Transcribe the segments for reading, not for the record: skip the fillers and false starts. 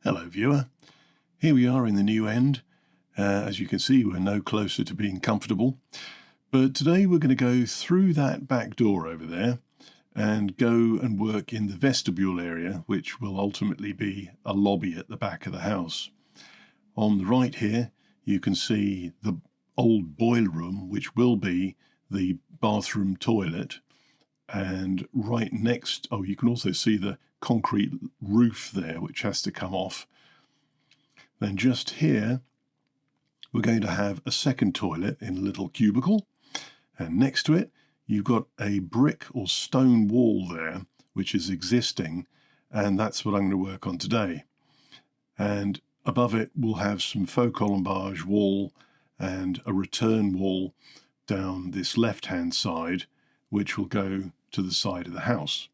Hello viewer, here we are in the new end. As you can see, we're no closer to being comfortable, but today we're going to go through that back door over there and go and work in the vestibule area, which will ultimately be a lobby at the back of the house. On the right here you can see the old boiler room, which will be the bathroom toilet, and right next, you can also see the concrete roof there which has to come off. Then just here we're going to have a second toilet in a little cubicle, and next to it you've got a brick or stone wall there which is existing, and that's what I'm going to work on today. And above it we'll have some faux colombage wall and a return wall down this left hand side, which will go to the side of the house.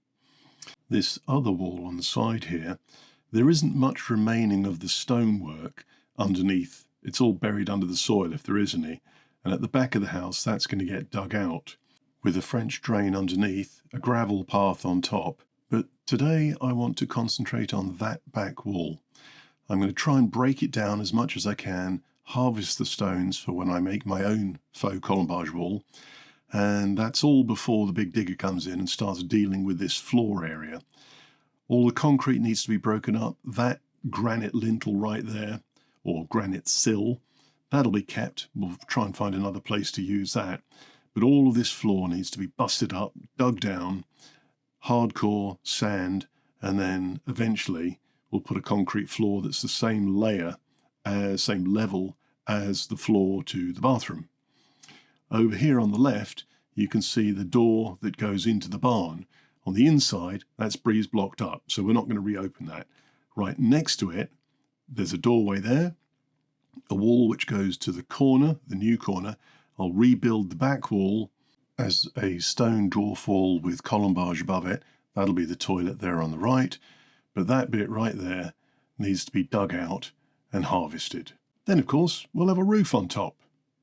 This other wall on the side here, there isn't much remaining of the stonework underneath. It's all buried under the soil if there is any, and at the back of the house that's going to get dug out with a French drain underneath, a gravel path on top. But today I want to concentrate on that back wall. I'm going to try and break it down as much as I can, harvest the stones for when I make my own faux colombage wall, and that's all before the big digger comes in and starts dealing with this floor area. All the concrete needs to be broken up. That granite lintel right there, or granite sill, that'll be kept. We'll try and find another place to use that. But all of this floor needs to be busted up, dug down, hardcore sand, and then eventually we'll put a concrete floor that's the same level as the floor to the bathroom. Over here on the left, you can see the door that goes into the barn. On the inside, that's breeze blocked up, so we're not going to reopen that. Right next to it, there's a doorway there, a wall which goes to the corner, the new corner. I'll rebuild the back wall as a stone dwarf wall with colombage above it. That'll be the toilet there on the right, but that bit right there needs to be dug out and harvested. Then, of course, we'll have a roof on top.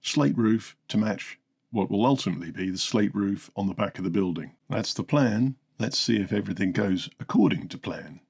Slate roof to match what will ultimately be the slate roof on the back of the building. That's the plan. Let's see if everything goes according to plan.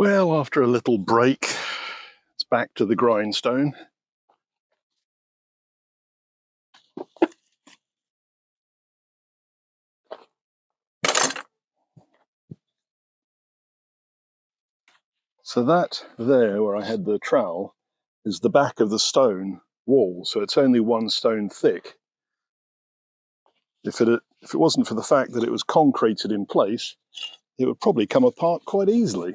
Well, after a little break, it's back to the grindstone. So that there, where I had the trowel, is the back of the stone wall, so it's only one stone thick. If it wasn't for the fact that it was concreted in place, it would probably come apart quite easily.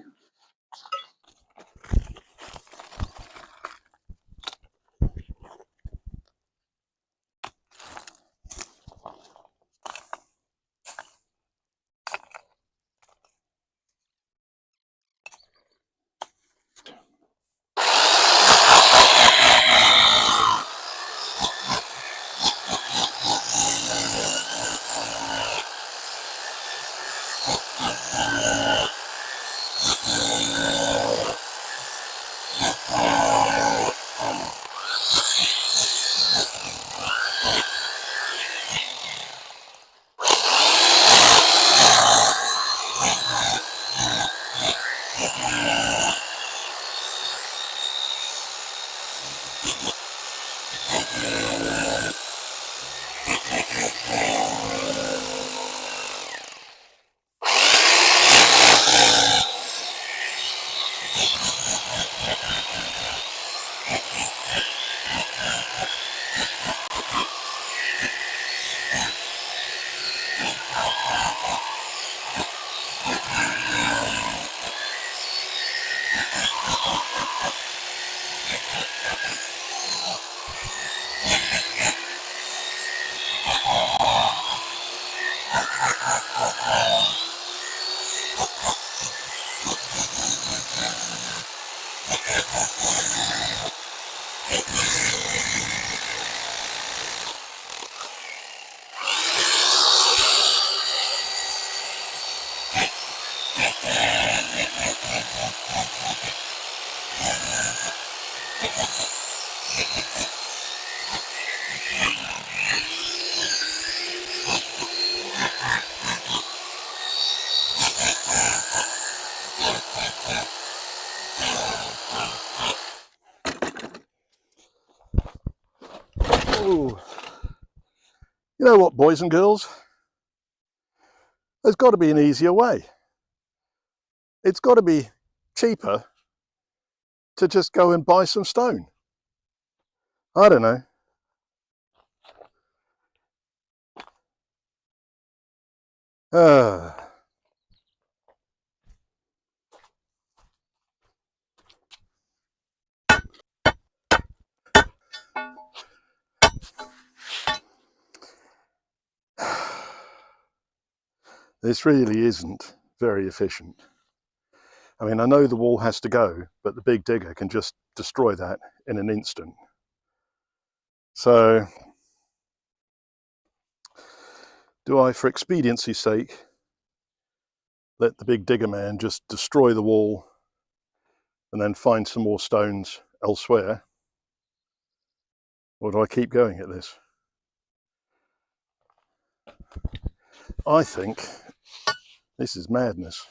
Oh, you know what, boys and girls? There's got to be an easier way. It's got to be cheaper to just go and buy some stone. I don't know. This really isn't very efficient. I mean, I know the wall has to go, but the big digger can just destroy that in an instant. So, do I, for expediency's sake, let the big digger man just destroy the wall and then find some more stones elsewhere? Or do I keep going at this? I think this is madness.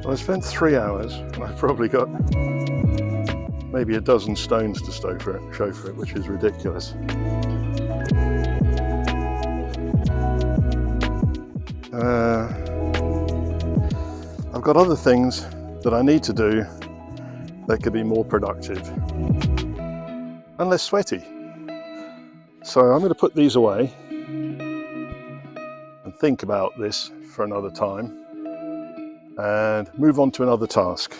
Well, I spent 3 hours and I've probably got maybe a dozen stones to show for it, which is ridiculous. I've got other things that I need to do that could be more productive and less sweaty. So I'm going to put these away and think about this for another time and move on to another task.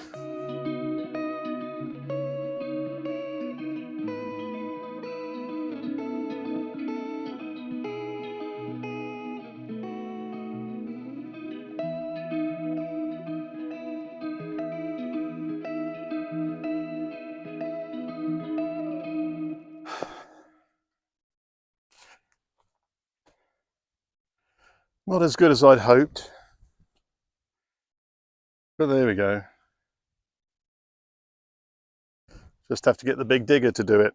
Not as good as I'd hoped, but there we go. Just have to get the big digger to do it.